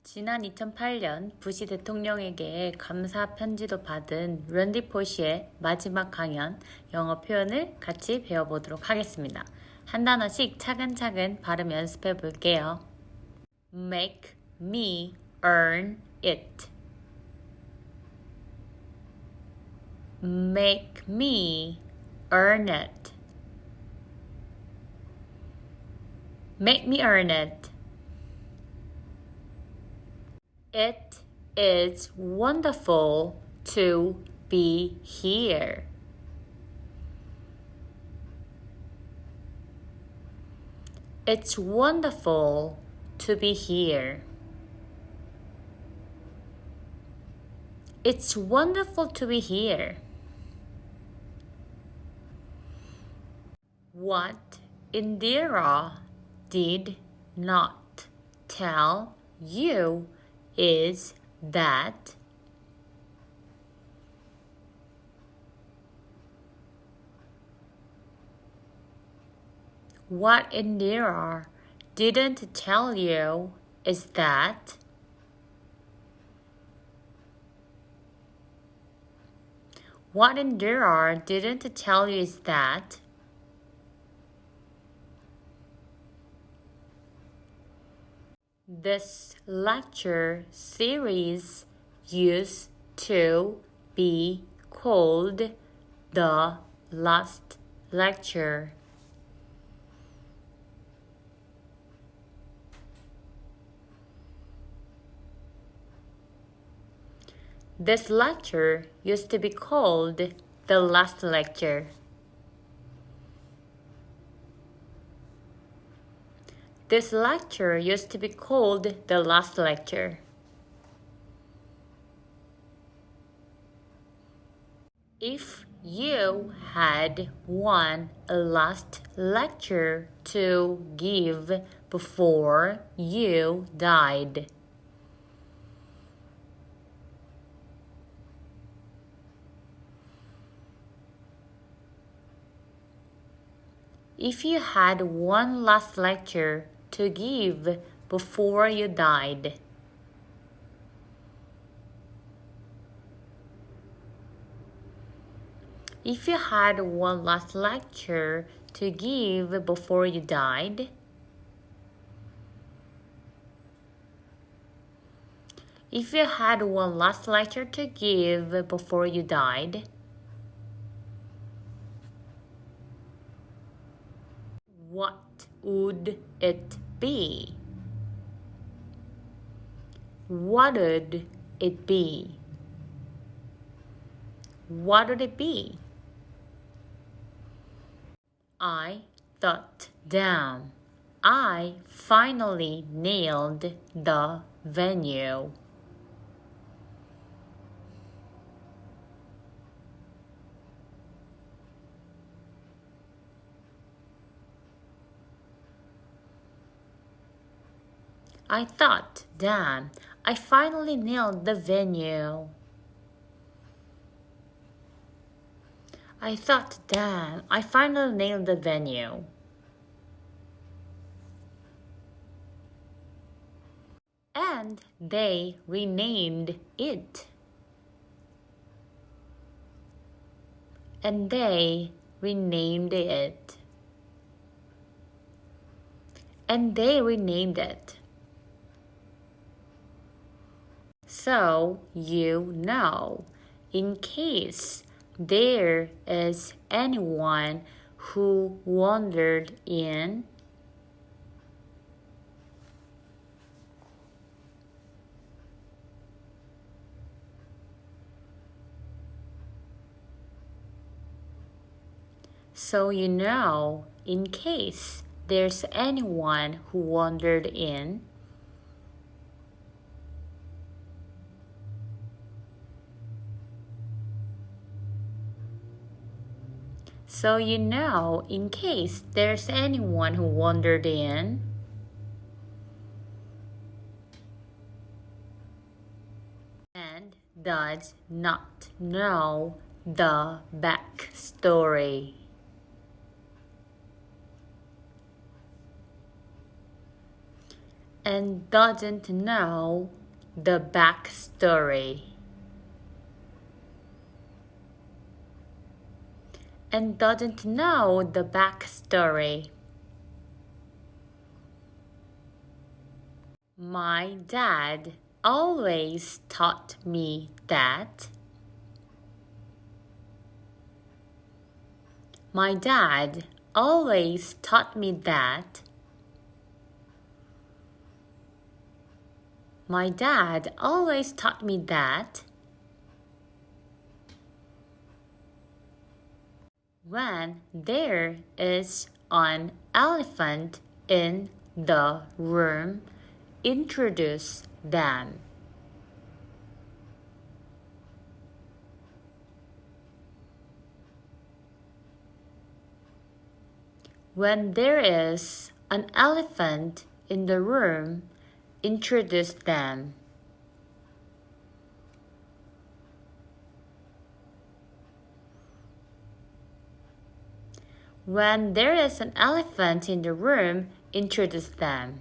지난 2008년 부시 대통령에게 감사 편지도 받은 랜디포시의 마지막 강연 영어 표현을 같이 배워보도록 하겠습니다. 한 단어씩 차근차근 발음 연습해 볼게요. Make me earn it. Make me earn it. Make me earn it. It is wonderful to be here. It's wonderful to be here. It's wonderful to be here. What Indira did not tell you is that what Indira didn't tell you is that what Indira didn't tell you is that this lecture series used to be called the last lecture. This lecture used to be called the last lecture. This lecture used to be called the last lecture. If you had one last lecture to give before you died, if you had one last lecture to give before you died, if you had one last lecture to give before you died, if you had one last lecture to give before you died, what would it be? What would it be? What would it be? I thought down. I finally nailed the venue. I thought, damn, I finally nailed the venue. I thought, damn, I finally nailed the venue. And they renamed it. And they renamed it. And they renamed it. So you know, in case there is anyone who wondered in, so you know, in case there's anyone who wondered in, so you know, in case there's anyone who wondered in, and does not know the backstory. and doesn't know the backstory. And doesn't know the backstory. My dad always taught me that. My dad always taught me that. My dad always taught me that. When there is an elephant in the room, introduce them. When there is an elephant in the room, introduce them. When there is an elephant in the room, introduce them.